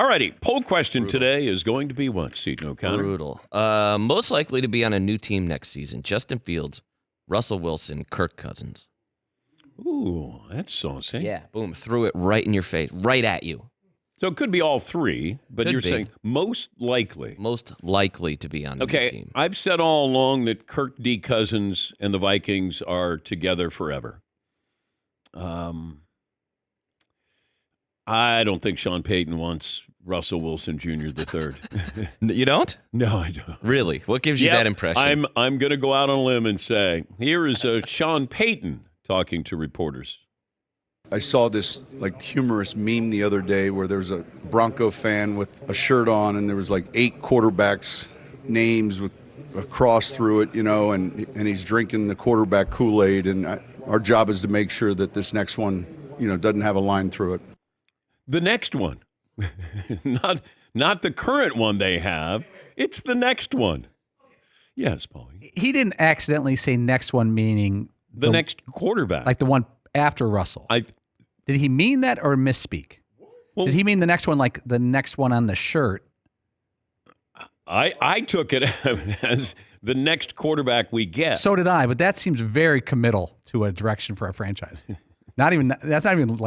All righty. Poll question today is going to be what, Seton O'Connor? Brutal. Most likely to be on a new team next season. Justin Fields, Russell Wilson, Kirk Cousins. Ooh, that's saucy. Yeah, boom. Threw it right in your face, right at you. So it could be all three, but Could you're be. saying most likely. Most likely to be on the new team. I've said all along that Kirk D. Cousins and the Vikings are together forever. I don't think Sean Payton wants Russell Wilson Jr. the third. You don't? No, I don't. Really? What gives you that impression? I'm going to go out on a limb and say, here is Sean Payton talking to reporters. I saw this humorous meme the other day where there was a Bronco fan with a shirt on and there was 8 quarterbacks' names with a cross through it, and he's drinking the quarterback Kool-Aid. And our job is to make sure that this next one, doesn't have a line through it. The next one, not the current one they have. It's the next one. Yes, Paulie. He didn't accidentally say next one, meaning the next quarterback, like the one after Russell. Did he mean that or misspeak? Well, did he mean the next one, like the next one on the shirt? I took it as the next quarterback we get. So did I, but that seems very committal to a direction for our franchise. That's not even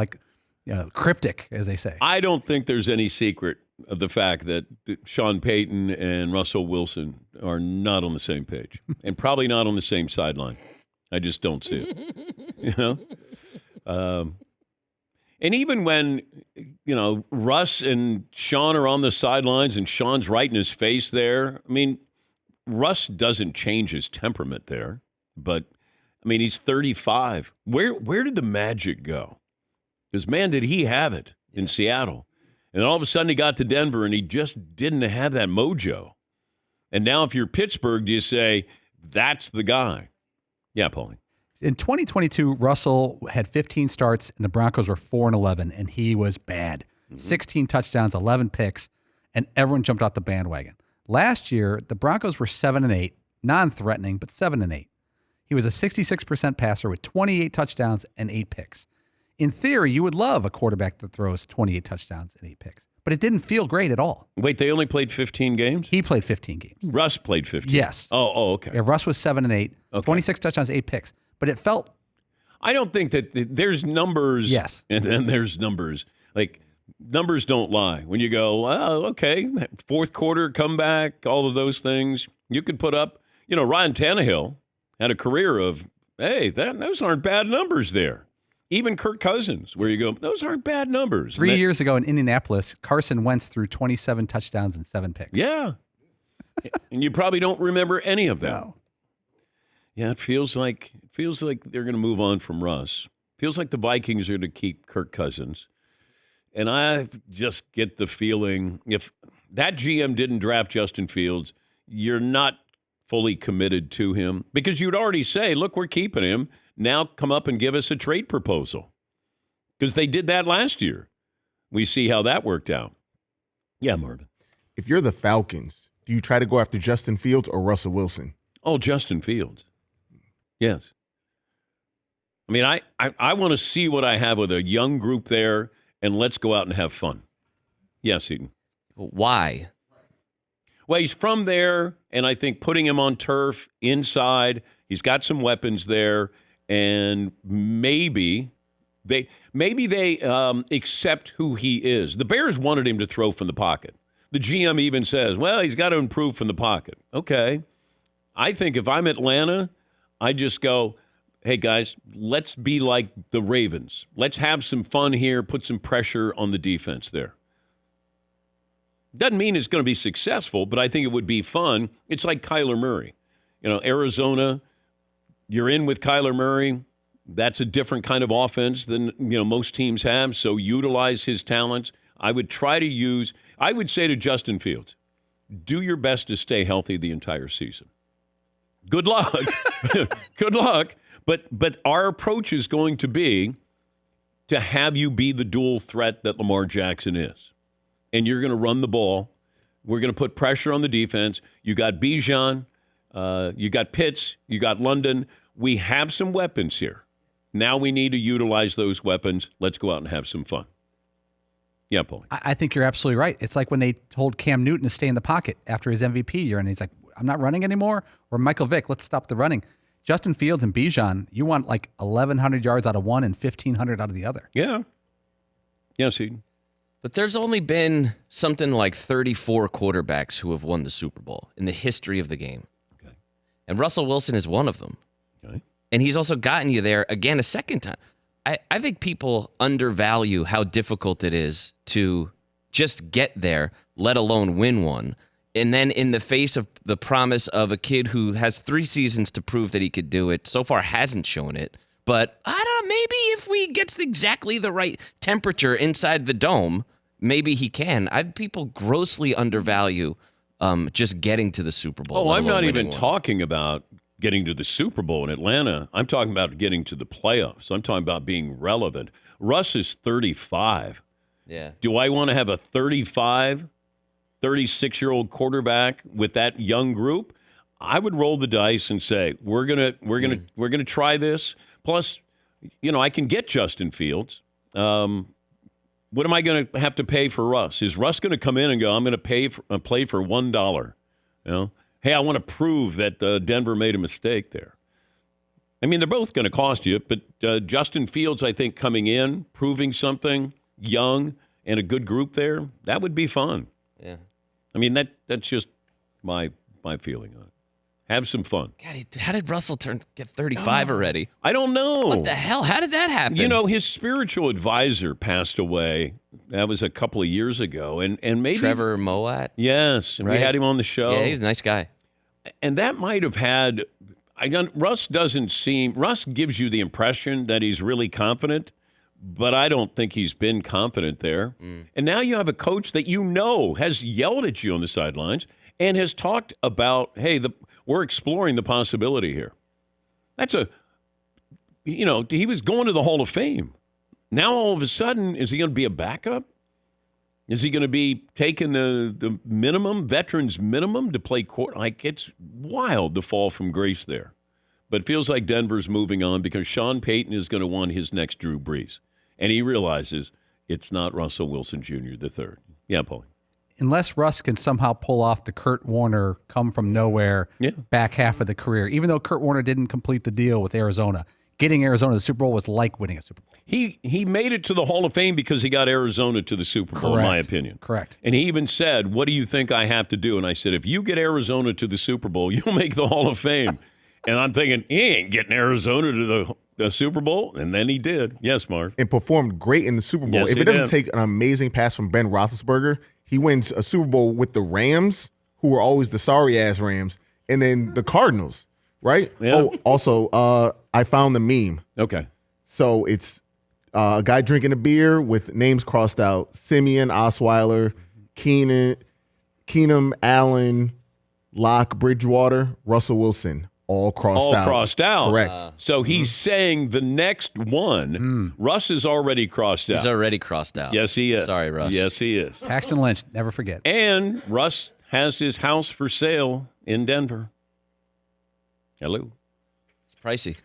cryptic, as they say. I don't think there's any secret of the fact that Sean Payton and Russell Wilson are not on the same page and probably not on the same sideline. I just don't see it. And even when, Russ and Sean are on the sidelines and Sean's right in his face there, Russ doesn't change his temperament there. But, he's 35. Where did the magic go? Because, man, did he have it in Seattle. And all of a sudden he got to Denver and he just didn't have that mojo. And now if you're Pittsburgh, do you say, that's the guy? Yeah, Paulie. In 2022, Russell had 15 starts, and the Broncos were 4-11, and he was bad. 16 touchdowns, 11 picks, and everyone jumped off the bandwagon. Last year, the Broncos were 7-8, non-threatening, but 7-8. He was a 66% passer with 28 touchdowns and 8 picks. In theory, you would love a quarterback that throws 28 touchdowns and 8 picks, but it didn't feel great at all. Wait, they only played 15 games? He played 15 games. Russ played 15? Yes. Oh, okay. Yeah, Russ was 7-8, 26 touchdowns, 8 picks. But it felt... I don't think that there's numbers. Yes. And then there's numbers. Numbers don't lie. When you go, well, okay, fourth quarter, comeback, all of those things, you could put up, Ryan Tannehill had a career of, hey, those aren't bad numbers there. Even Kirk Cousins, where you go, those aren't bad numbers. 3 years ago in Indianapolis, Carson Wentz threw 27 touchdowns and 7 picks. Yeah. And you probably don't remember any of them. No. Yeah, it feels like they're going to move on from Russ. Feels like the Vikings are to keep Kirk Cousins. And I just get the feeling if that GM didn't draft Justin Fields, you're not fully committed to him because you'd already say, look, we're keeping him. Now come up and give us a trade proposal. Because they did that last year. We see how that worked out. Yeah, Marvin. If you're the Falcons, do you try to go after Justin Fields or Russell Wilson? Oh, Justin Fields. Yes. I want to see what I have with a young group there, and let's go out and have fun. Yes, Eden. Why? Well, he's from there, and I think putting him on turf inside, he's got some weapons there, and maybe they accept who he is. The Bears wanted him to throw from the pocket. The GM even says, well, he's got to improve from the pocket. Okay. I think if I'm Atlanta, I just go, hey, guys, let's be like the Ravens. Let's have some fun here, put some pressure on the defense there. Doesn't mean it's going to be successful, but I think it would be fun. It's like Kyler Murray. Arizona, you're in with Kyler Murray. That's a different kind of offense than, most teams have, so utilize his talents. I would say to Justin Fields, do your best to stay healthy the entire season. Good luck. Good luck. But our approach is going to be to have you be the dual threat that Lamar Jackson is. And you're going to run the ball. We're going to put pressure on the defense. You got Bijan. You got Pitts. You got London. We have some weapons here. Now we need to utilize those weapons. Let's go out and have some fun. Yeah, Paul. I think you're absolutely right. It's like when they told Cam Newton to stay in the pocket after his MVP year, and he's like, I'm not running anymore. Or Michael Vick, let's stop the running. Justin Fields and Bijan, you want like 1,100 yards out of one and 1,500 out of the other. Yeah. Yes, he. But there's only been something like 34 quarterbacks who have won the Super Bowl in the history of the game. Okay. And Russell Wilson is one of them. Okay. And he's also gotten you there again a second time. I think people undervalue how difficult it is to just get there, let alone win one. And then in the face of the promise of a kid who has 3 seasons to prove that he could do it, so far hasn't shown it. But I don't know, maybe if we get exactly the right temperature inside the dome, maybe he can. People grossly undervalue just getting to the Super Bowl. Oh, I'm not even one. talking about getting to the Super Bowl in Atlanta. I'm talking about getting to the playoffs. I'm talking about being relevant. Russ is 35. Yeah. Do I want to have a 35, 36-year-old quarterback with that young group? I would roll the dice and say we're gonna try this. Plus, I can get Justin Fields. What am I going to have to pay for Russ? Is Russ going to come in and go, I'm going to play for $1? Hey, I want to prove that Denver made a mistake there. I mean, they're both going to cost you, but Justin Fields, I think, coming in, proving something, young, and a good group there, that would be fun. Yeah. I mean, that's just my feeling on it. Have some fun. God, how did Russell get 35 already? I don't know. What the hell? How did that happen? His spiritual advisor passed away. That was a couple of years ago. And maybe Trevor Moat? Yes, and we Right. had him on the show. Yeah, he's a nice guy. And that might have had Russ gives you the impression that he's really confident, but I don't think he's been confident there. And now you have a coach that has yelled at you on the sidelines and has talked about, hey, we're exploring the possibility here. He was going to the Hall of Fame. Now all of a sudden, is he going to be a backup? Is he going to be taking the minimum, veterans minimum to play court? It's wild, the fall from grace there. But it feels like Denver's moving on because Sean Payton is going to want his next Drew Brees. And he realizes it's not Russell Wilson Jr. the third. Yeah, Paul. Unless Russ can somehow pull off the Kurt Warner come from nowhere back half of the career, even though Kurt Warner didn't complete the deal with Arizona, getting Arizona to the Super Bowl was like winning a Super Bowl. He made it to the Hall of Fame because he got Arizona to the Super Bowl, in my opinion. Correct. And he even said, what do you think I have to do? And I said, if you get Arizona to the Super Bowl, you'll make the Hall of Fame. And I'm thinking, he ain't getting Arizona to the Super Bowl. And then he did. Yes, Marv. And performed great in the Super Bowl. Yes, if he it doesn't did. take an amazing pass from Ben Roethlisberger, he wins a Super Bowl with the Rams, who were always the sorry-ass Rams, and then the Cardinals, right? Yeah. Oh, also, I found the meme. Okay. So it's a guy drinking a beer with names crossed out: Simeon, Osweiler, Keenum, Allen, Locke, Bridgewater, Russell Wilson, all crossed out. All crossed out. Correct. So he's saying the next one, Russ is already crossed out. He's already crossed out. Yes, he is. Sorry, Russ. Yes, he is. Paxton Lynch, never forget. And Russ has his house for sale in Denver. Hello. It's pricey.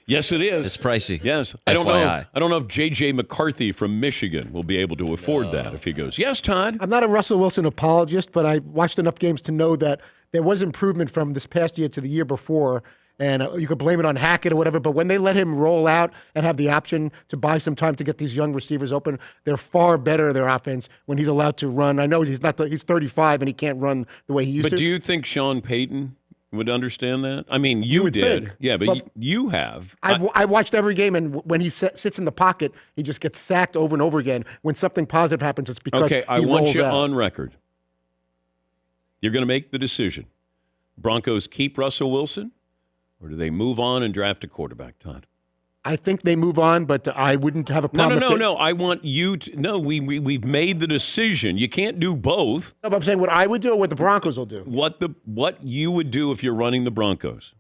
Yes, it is. It's pricey. Yes. I don't know. FYI. I don't know if J.J. McCarthy from Michigan will be able to afford that if he goes. Yes, Todd. I'm not a Russell Wilson apologist, but I watched enough games to know that there was improvement from this past year to the year before. And you could blame it on Hackett or whatever, but when they let him roll out and have the option to buy some time to get these young receivers open, they're far better, their offense, when he's allowed to run. I know he's 35 and he can't run the way he used to. But do you think Sean Payton would understand that? I mean, you would did. think. Yeah, but you have. I watched every game, and when he sits in the pocket, he just gets sacked over and over again. When something positive happens, it's because Okay, I he want rolls you out. on record. You're going to make the decision. Broncos keep Russell Wilson, or do they move on and draft a quarterback, Todd? I think they move on, but I wouldn't have a problem. No. I want you to. No, we've made the decision. You can't do both. No, but I'm saying what I would do or what the Broncos will do. What you would do if you're running the Broncos?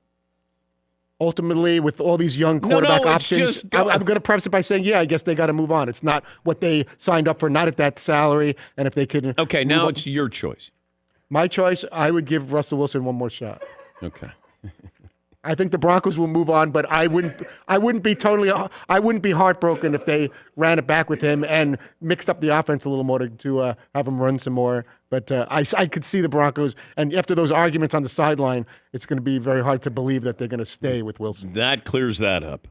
Ultimately, with all these young quarterback it's options, just- I'm going to preface it by saying, yeah, I guess they got to move on. It's not what they signed up for, not at that salary. And if they could, Okay, now it's your choice. my choice. I would give Russell Wilson one more shot. Okay. I think the Broncos will move on, but I wouldn't be heartbroken if they ran it back with him and mixed up the offense a little more to have him run some more. But I could see the Broncos, and after those arguments on the sideline, it's going to be very hard to believe that they're going to stay with Wilson. That clears that up.